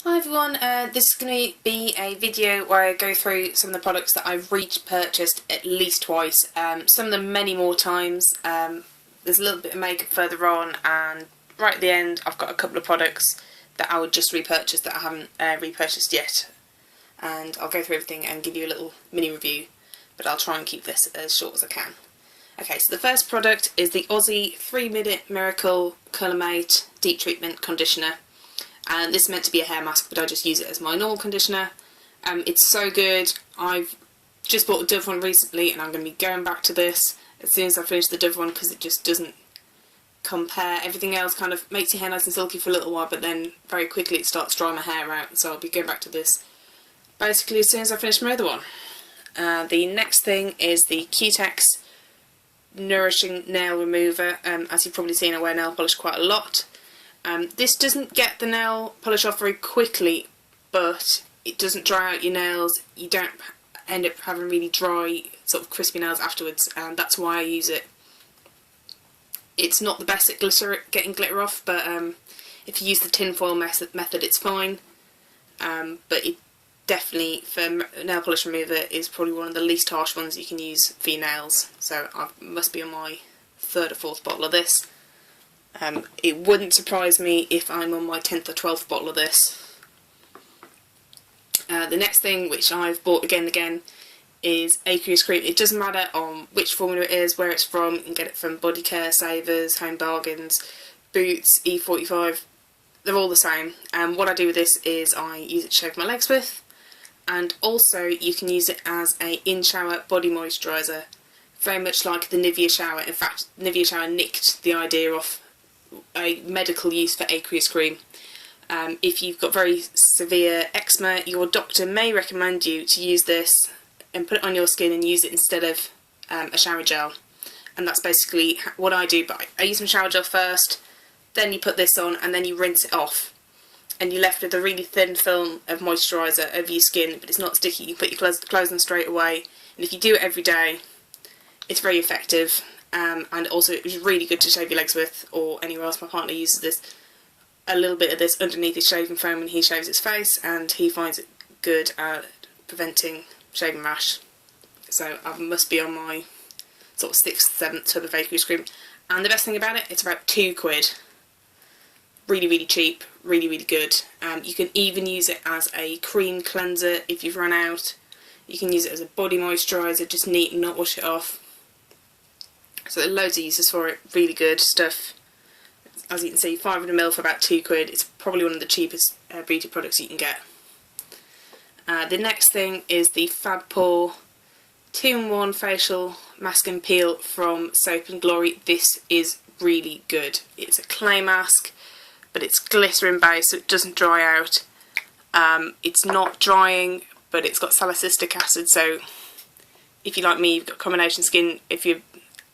Hi everyone, this is going to be a video where I go through some of the products that I've repurchased at least twice, some of them many more times. There's a little bit of makeup further on, and right at the end I've got a couple of products that I would just repurchase that I haven't repurchased yet, and I'll go through everything and give you a little mini review, but I'll try and keep this as short as I can. Okay, so the first product is the Aussie 3-Minute Miracle Colour Mate Deep Treatment Conditioner. And this is meant to be a hair mask, but I just use it as my normal conditioner. It's so good. I've just bought a Dove one recently, and I'm going to be going back to this as soon as I finish the Dove one, because it just doesn't compare. Everything else kind of makes your hair nice and silky for a little while, but then very quickly it starts drying my hair out, so I'll be going back to this basically as soon as I finish my other one. The next thing is the Cutex Nourishing Nail Remover. As you've probably seen, I wear nail polish quite a lot. This doesn't get the nail polish off very quickly, but it doesn't dry out your nails. You don't end up having really dry, sort of crispy nails afterwards, and that's why I use it. It's not the best at getting glitter off, but if you use the tinfoil method, it's fine. But it definitely, for nail polish remover, is probably one of the least harsh ones you can use for your nails. So I must be on my 3rd or 4th bottle of this. It wouldn't surprise me if I'm on my 10th or 12th bottle of this. The next thing, which I've bought again and again, is Aqueous cream. It doesn't matter on which formula it is, where it's from. You can get it from Body Care, Savers, Home Bargains, Boots, E45. They're all the same. What I do with this is I use it to shave my legs with, and also you can use it as a in-shower body moisturiser, very much like the Nivea shower. In fact, Nivea shower nicked the idea of a medical use for aqueous cream. If you've got very severe eczema, your doctor may recommend you to use this and put it on your skin and use it instead of a shower gel. And that's basically what I do, but I use my shower gel first, then you put this on, and then you rinse it off. And you're left with a really thin film of moisturiser over your skin, but it's not sticky. You put your clothes on straight away, and if you do it every day, it's very effective. And also it was really good to shave your legs with, or anywhere else. My partner uses this, a little bit of this underneath his shaving foam when he shaves his face, and he finds it good at preventing shaving rash. So I must be on my sort of 6th, 7th tub of aqueous cream. And the best thing about it, it's about £2. Really, really cheap, really, really good. You can even use it as a cream cleanser if you've run out. You can use it as a body moisturiser, just neat and not wash it off. So there are loads of uses for it, really good stuff. As you can see, 500ml for about £2. It's probably one of the cheapest beauty products you can get. The next thing is the Fab Pore 2-in-1 Facial Mask and Peel from Soap and Glory. This is really good. It's a clay mask, but it's glycerin based, so it doesn't dry out. It's not drying, but it's got salicylic acid, so if you like me, you've got combination skin, if you've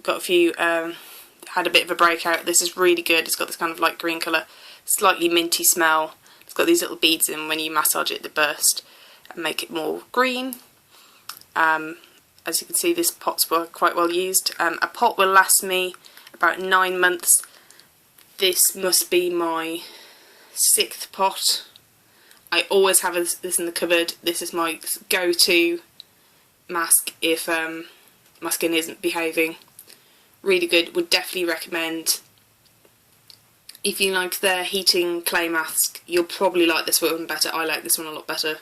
got a few, had a bit of a breakout, this is really good. It's got this kind of light green colour, slightly minty smell. It's got these little beads in. When you massage it, they burst and make it more green. As you can see, this pot's quite well used. A pot will last me about 9 months. This must be my 6th pot. I always have this in the cupboard. This is my go-to mask if my skin isn't behaving. Really good, would definitely recommend. If you like their heating clay mask, you'll probably like this one better. I like this one a lot better.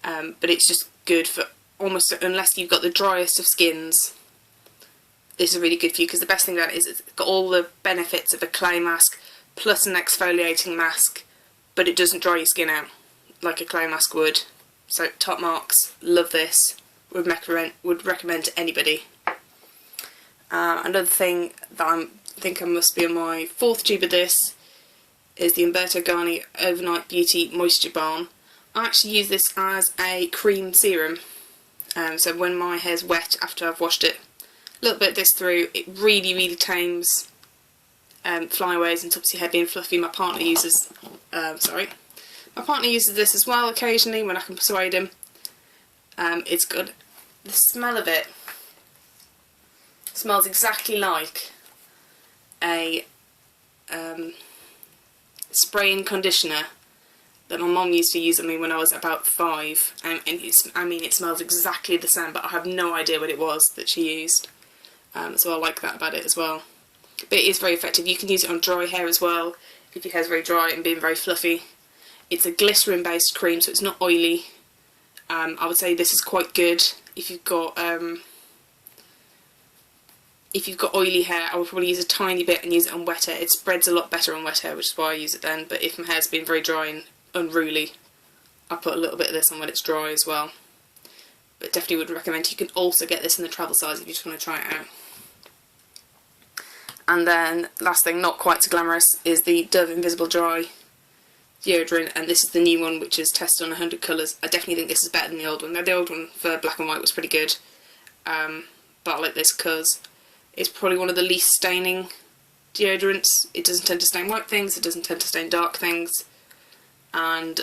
But it's just good for almost, unless you've got the driest of skins, this is really good for you, because the best thing about it is it's got all the benefits of a clay mask plus an exfoliating mask, but it doesn't dry your skin out like a clay mask would. So top marks, love this, would recommend to anybody. Another thing that I think I must be on my 4th tube of this is the Umberto Overnight Beauty Moisture Balm. I actually use this as a cream serum, so when my hair's wet after I've washed it, a little bit of this through, it really, really tames flyaways and stops your hair being fluffy. My partner uses this as well occasionally when I can persuade him. It's good. The smell of it smells exactly like a spray-in conditioner that my mum used to use on me when I was about 5, and it smells exactly the same, but I have no idea what it was that she used. So I like that about it as well. But it is very effective. You can use it on dry hair as well, if your hair's very dry and being very fluffy. It's a glycerin based cream, so it's not oily. I would say this is quite good if you've got oily hair. I would probably use a tiny bit and use it on wet hair. It spreads a lot better on wet hair, which is why I use it then. But if my hair's been very dry and unruly, I put a little bit of this on when it's dry as well. But definitely would recommend. You can also get this in the travel size if you just want to try it out. And then, last thing, not quite so glamorous, is the Dove Invisible Dry deodorant, and this is the new one, which is tested on 100 colours. I definitely think this is better than the old one. Now, the old one for black and white was pretty good, but I like this because it's probably one of the least staining deodorants. It doesn't tend to stain white things, it doesn't tend to stain dark things, and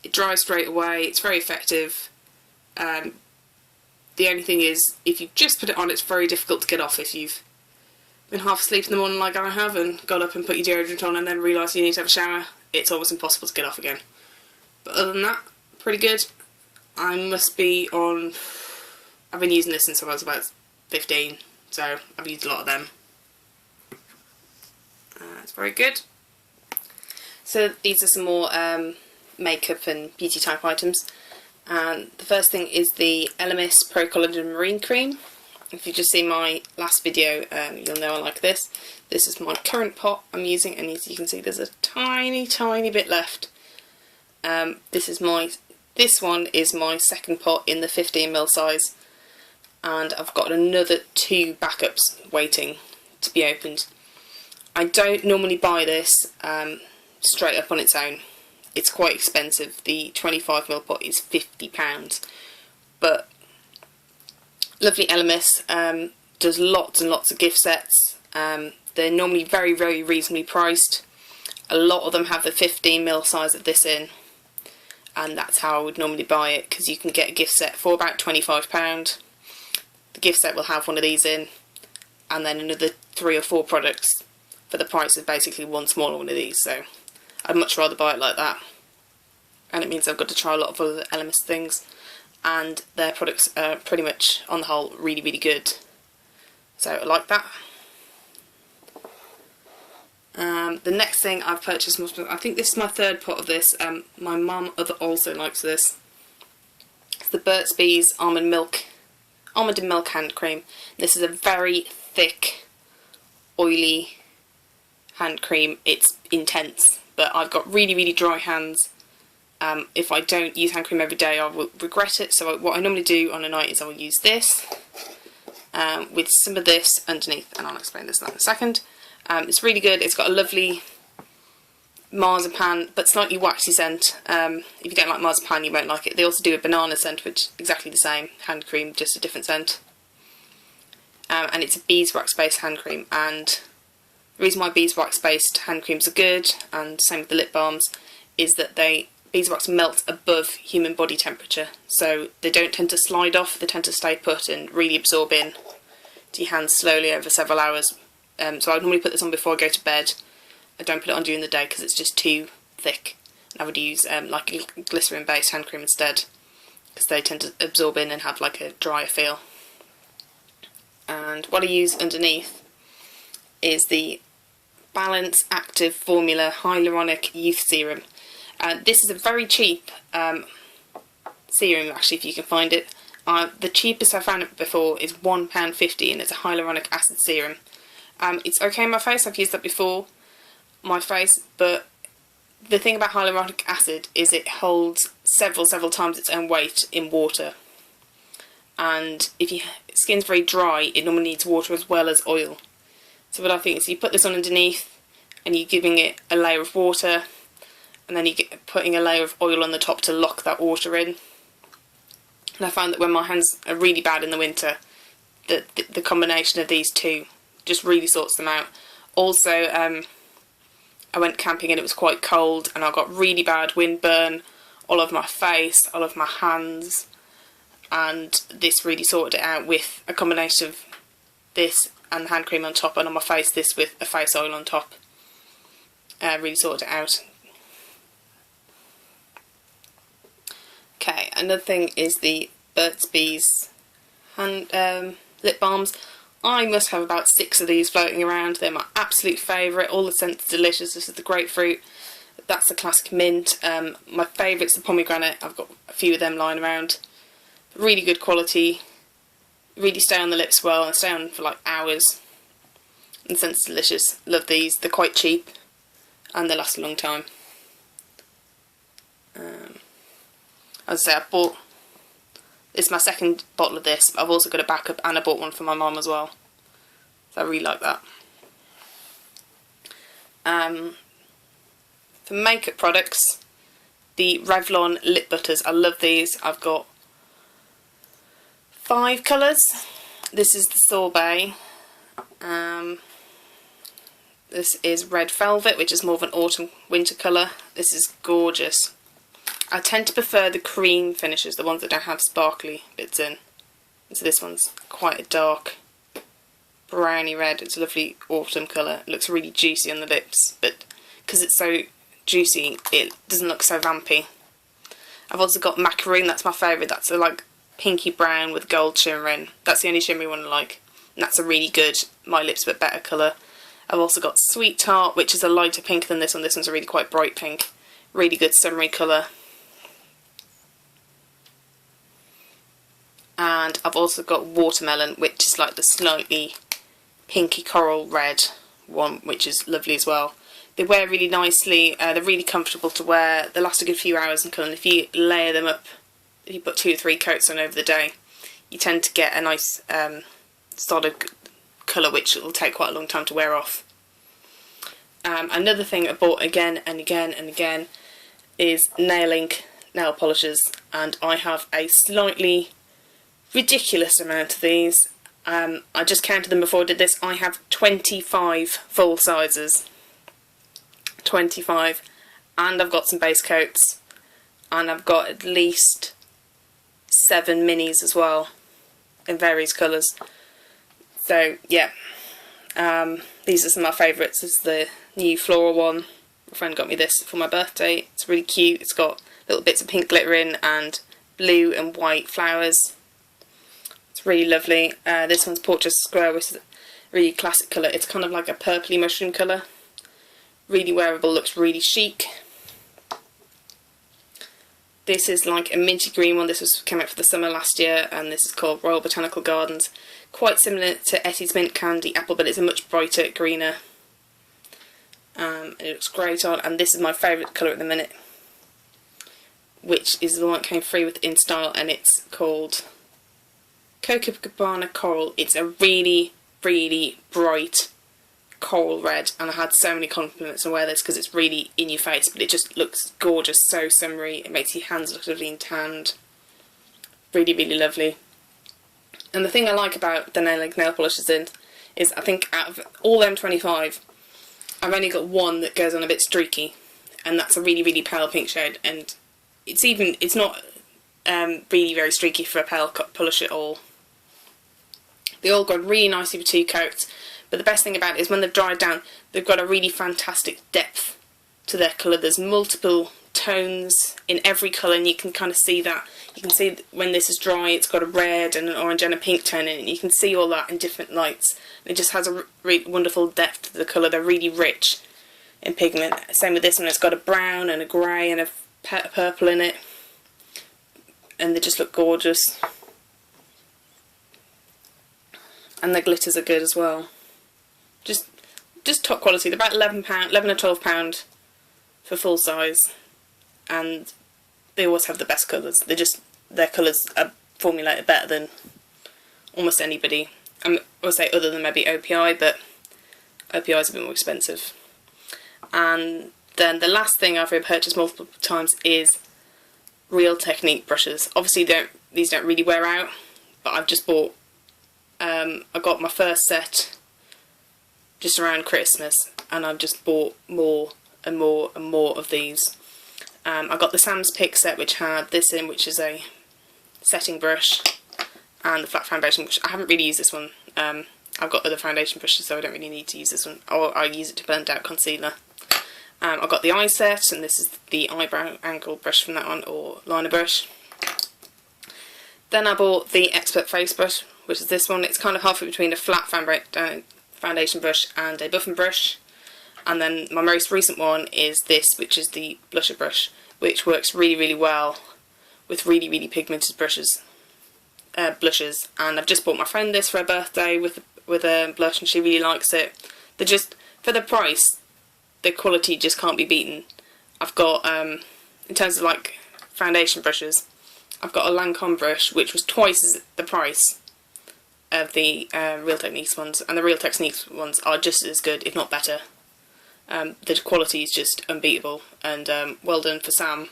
it dries straight away. It's very effective. The only thing is, if you just put it on, it's very difficult to get off. If you've been half asleep in the morning like I have and got up and put your deodorant on and then realised you need to have a shower, it's almost impossible to get off again. But other than that, pretty good. I've been using this since I was about 15, so I've used a lot of them. It's very good. So these are some more makeup and beauty type items. And the first thing is the Elemis Pro-Collagen Marine Cream. If you've just seen my last video, you'll know I like this. This is my current pot I'm using, and as you can see there's a tiny, tiny bit left. This one is my second pot in the 15ml size, and I've got another 2 backups waiting to be opened. I don't normally buy this straight up on its own. It's quite expensive. The 25ml pot is £50, but lovely Elemis does lots and lots of gift sets. They're normally very, very reasonably priced. A lot of them have the 15ml size of this in, and that's how I would normally buy it, because you can get a gift set for about £25. The gift set will have one of these in, and then another 3 or 4 products for the price of basically one smaller one of these. So I'd much rather buy it like that, and it means I've got to try a lot of other Elemis things, and their products are pretty much, on the whole, really, really good. So I like that. The next thing I've purchased, I think this is my 3rd pot of this. My mum also likes this. It's the Burt's Bees Almond and Milk Hand Cream. This is a very thick, oily hand cream. It's intense, but I've got really, really dry hands. If I don't use hand cream every day, I will regret it. So what I normally do on a night is I will use this with some of this underneath, and I'll explain this in a second. It's really good. It's got a lovely marzipan but slightly waxy scent. If you don't like marzipan, you won't like it. They also do a banana scent, which is exactly the same hand cream, just a different scent. And it's a beeswax based hand cream, and the reason why beeswax based hand creams are good, and same with the lip balms, is that beeswax melts above human body temperature, so they don't tend to slide off. They tend to stay put and really absorb in to your hands slowly over several hours. So I normally put this on before I go to bed. I don't put it on during the day because it's just too thick. I would use like a glycerin based hand cream instead, because they tend to absorb in and have like a drier feel. And what I use underneath is the Balance Active Formula Hyaluronic Youth Serum. This is a very cheap serum, actually, if you can find it. The cheapest I found it before is £1.50, and it's a hyaluronic acid serum. It's okay on my face. I've used that before my face, but the thing about hyaluronic acid is it holds several times its own weight in water, and if your skin's very dry, it normally needs water as well as oil. So what I think is you put this on underneath and you're giving it a layer of water, and then you get putting a layer of oil on the top to lock that water in. And I found that when my hands are really bad in the winter, the combination of these two just really sorts them out. Also, I went camping and it was quite cold, and I got really bad windburn all over my face, all over my hands, and this really sorted it out with a combination of this and the hand cream on top, and on my face this with a face oil on top. Really sorted it out. another thing is the Burt's Bees lip balms. I must have about 6 of these floating around. They're my absolute favourite. All the scents are delicious. This is the grapefruit. That's the classic mint. My favourite's the pomegranate. I've got a few of them lying around. Really good quality. Really stay on the lips well and stay on for like hours. And the scent's delicious. Love these. They're quite cheap and they last a long time. As I say, I bought, this is my second bottle of this, but I've also got a backup and I bought one for my mum as well. So I really like that. For makeup products, the Revlon lip butters. I love these. I've got 5 colours. This is the Sorbet. This is Red Velvet, which is more of an autumn winter colour. This is gorgeous. I tend to prefer the cream finishes, the ones that don't have sparkly bits in. So this one's quite a dark browny red. It's a lovely autumn colour. It looks really juicy on the lips, but because it's so juicy, it doesn't look so vampy. I've also got Macaroon. That's my favourite. That's a like pinky brown with gold shimmer in. That's the only shimmery one I like. And that's a really good My Lips But Better colour. I've also got Sweet Tart, which is a lighter pink than this one. This one's a really quite bright pink. Really good summery colour. And I've also got Watermelon, which is like the slightly pinky coral red one, which is lovely as well. They wear really nicely. They're really comfortable to wear. They last a good few hours in colour. And if you layer them up, if you put 2 or 3 coats on over the day, you tend to get a nice solid colour which will take quite a long time to wear off. Another thing I bought again and again and again is nail ink nail polishes, and I have a slightly ridiculous amount of these. I just counted them before I did this. I have 25 full sizes. 25, and I've got some base coats, and I've got at least 7 minis as well in various colours. So yeah, these are some of my favourites. This is the new Floral one. My friend got me this for my birthday. It's really cute. It's got little bits of pink glitter in and blue and white flowers. It's really lovely. This one's Portrait Square, which is a really classic colour. It's kind of like a purpley mushroom colour. Really wearable, looks really chic. This is like a minty green one. This came out for the summer last year, and this is called Royal Botanical Gardens. Quite similar to Etty's Mint Candy Apple, but it's a much brighter, greener. It looks great on, and this is my favourite colour at the minute, which is the one that came free with In Style, and it's called Copacabana Coral. It's a really, really bright coral red, and I had so many compliments to wear this because it's really in your face, but it just looks gorgeous, so summery. It makes your hands look lovely and tanned. Really, really lovely. And the thing I like about the nail polishes is I think out of all them 25, I've only got one that goes on a bit streaky, and that's a really, really pale pink shade, and it's not really very streaky for a pale polish at all. They all go really nicely with 2 coats. But the best thing about it is when they've dried down, they've got a really fantastic depth to their colour. There's multiple tones in every colour, and you can kind of see that. You can see when this is dry, it's got a red and an orange and a pink tone in it. And you can see all that in different lights. It just has a really wonderful depth to the colour. They're really rich in pigment. Same with this one. It's got a brown and a grey and a purple in it. And they just look gorgeous. And the glitters are good as well. Just top quality. They're about £11 or £12 for full size, and they always have the best colours. Their colours are formulated better than almost anybody. I would say other than maybe OPI, but OPI is a bit more expensive. And then the last thing I've repurchased multiple times is Real Technique brushes. Obviously these don't really wear out, but I've just bought, I got my first set just around Christmas, and I've just bought more and more and more of these. I got the Sam's Pick set, which had this in, which is a setting brush, and the flat foundation brush. I haven't really used this one. I've got other foundation brushes, so I don't really need to use this one, or I use it to blend out concealer. I've got the eye set, and this is the eyebrow angle brush from that one, or liner brush. Then I bought the Expert Face Brush, which is this one. It's kind of halfway between a flat foundation brush and a buffing brush. And then my most recent one is this, which is the blusher brush, which works really, really well with really, really pigmented blushes. And I've just bought my friend this for her birthday with a blush, and she really likes it. They're just, for the price, the quality just can't be beaten. I've got, in terms of like foundation brushes, I've got a Lancome brush, which was twice as the price of the Real Techniques ones, and the Real Techniques ones are just as good, if not better. The quality is just unbeatable, and well done for Sam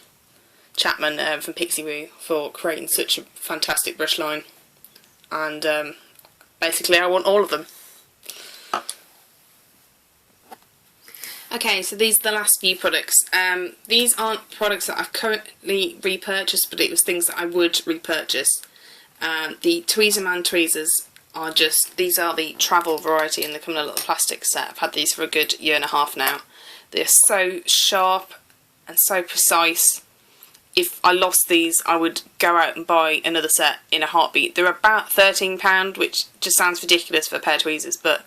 Chapman from Pixie Woo for creating such a fantastic brush line. And basically I want all of them. Okay, so these are the last few products. These aren't products that I've currently repurchased, but it was things that I would repurchase. The Tweezerman tweezers are just, these are the travel variety, and they come in a little plastic set. I've had these for a good year and a half now. They're so sharp and so precise. If I lost these, I would go out and buy another set in a heartbeat. They're about £13, which just sounds ridiculous for a pair of tweezers, but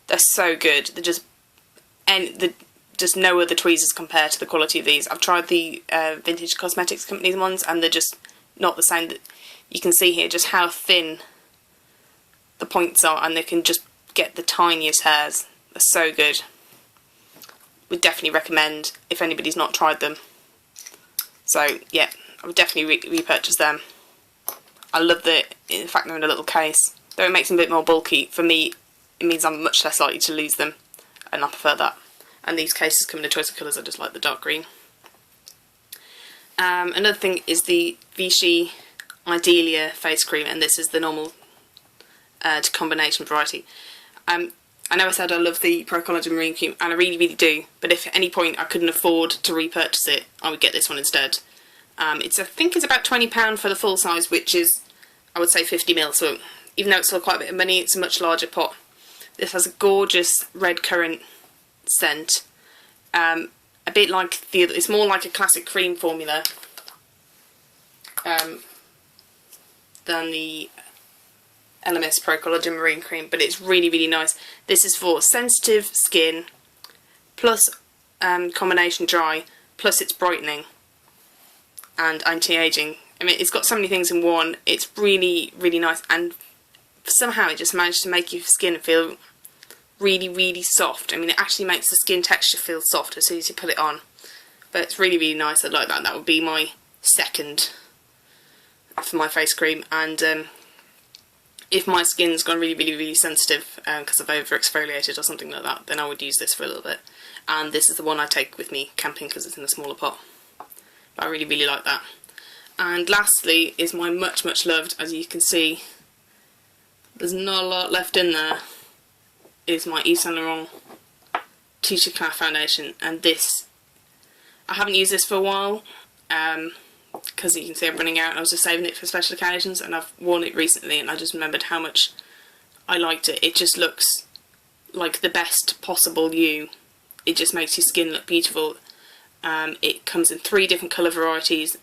they're so good. They're just, and just no other tweezers compare to the quality of these. I've tried the Vintage Cosmetics Company's ones, and they're just not the same. You can see here just how thin the points are, and they can just get the tiniest hairs. They're so good. Would definitely recommend if anybody's not tried them. So yeah, I would definitely repurchase them. I love the fact they're in a little case. Though it makes them a bit more bulky, for me it means I'm much less likely to lose them, and I prefer that. And these cases come in a choice of colours. I just like the dark green. Another thing is the Vichy Idealia face cream, and this is the normal combination variety. I know I said I love the Pro-Collagen Marine Cream, and I really, really do, but if at any point I couldn't afford to repurchase it, I would get this one instead. I think it's about £20 for the full size, which is, I would say, 50ml, so even though it's still quite a bit of money, it's a much larger pot. This has a gorgeous red currant scent, a bit like the other, it's more like a classic cream formula than the LMS Pro-Collagen Marine Cream, but it's really, really nice. This is for sensitive skin, plus combination dry, plus it's brightening and anti-aging. I mean, it's got so many things in one. It's really, really nice, and somehow it just managed to make your skin feel really, really soft. I mean, it actually makes the skin texture feel soft as soon as you put it on. But it's really, really nice. I like that. That would be my second for my face cream. And if my skin's gone really, really, really sensitive because I've over-exfoliated or something like that, then I would use this for a little bit. And this is the one I take with me camping because it's in a smaller pot. But I really, really like that. And lastly is my much, much loved, as you can see, there's not a lot left in there, is my Yves Saint Laurent Touche Éclat foundation. And this, I haven't used this for a while, because you can see I'm running out. I was just saving it for special occasions, and I've worn it recently, and I just remembered how much I liked it. It just looks like the best possible you. It just makes your skin look beautiful. It comes in 3 different colour varieties.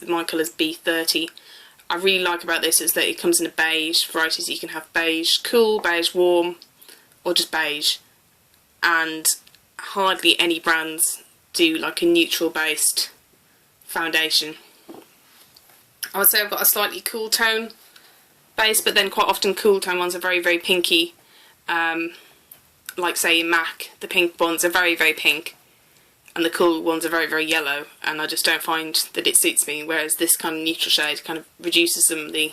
My colour's B30. I really like about this is that it comes in a beige variety, so you can have beige cool, beige warm, or just beige. And hardly any brands do like a neutral based foundation. I would say I've got a slightly cool tone base, but then quite often cool tone ones are very, very pinky. Like say in MAC, the pink ones are very, very pink, and the cool ones are very, very yellow, and I just don't find that it suits me, whereas this kind of neutral shade kind of reduces some of the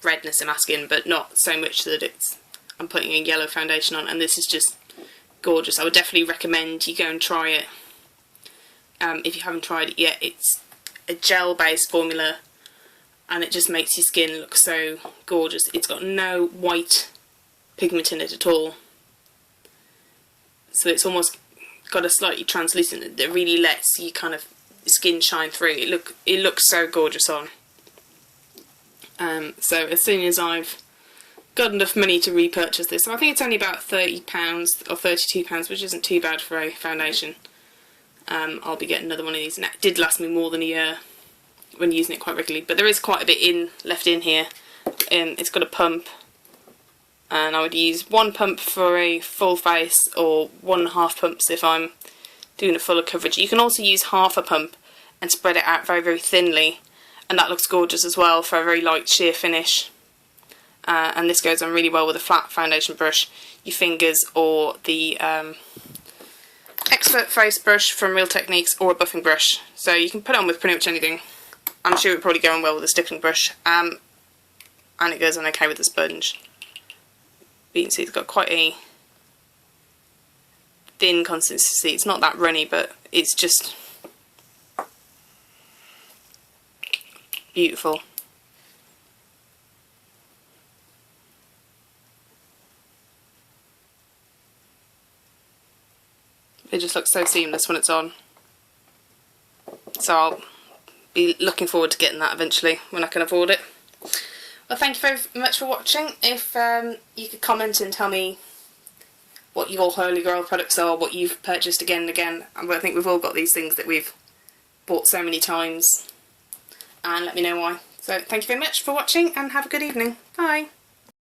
redness in my skin, but not so much that I'm putting a yellow foundation on. And this is just gorgeous. I would definitely recommend you go and try it. If you haven't tried it yet, it's a gel based formula, and it just makes your skin look so gorgeous. It's got no white pigment in it at all, so it's almost got a slightly translucent that really lets you kind of skin shine through. It looks so gorgeous on. So as soon as I've got enough money to repurchase this, so I think it's only about £30 or £32, which isn't too bad for a foundation. I'll be getting another one of these, and it did last me more than a year. when using it quite regularly. But there is quite a bit left in here. It's got a pump, and I would use 1 pump for a full face, or 1.5 pumps if I'm doing a fuller coverage. You can also use half a pump and spread it out very, very thinly, and that looks gorgeous as well for a very light sheer finish. And this goes on really well with a flat foundation brush, your fingers, or the Expert Face brush from Real Techniques, or a buffing brush. So you can put it on with pretty much anything. I'm sure it would probably go on well with a stippling brush, and it goes on okay with the sponge. But you can see it's got quite a thin consistency. It's not that runny, but it's just beautiful. It just looks so seamless when it's on. So I'll be looking forward to getting that eventually when I can afford it. Well, thank you very much for watching. If you could comment and tell me what your Holy Grail products are, what you've purchased again and again. I think we've all got these things that we've bought so many times, and let me know why. So thank you very much for watching, and have a good evening. Bye.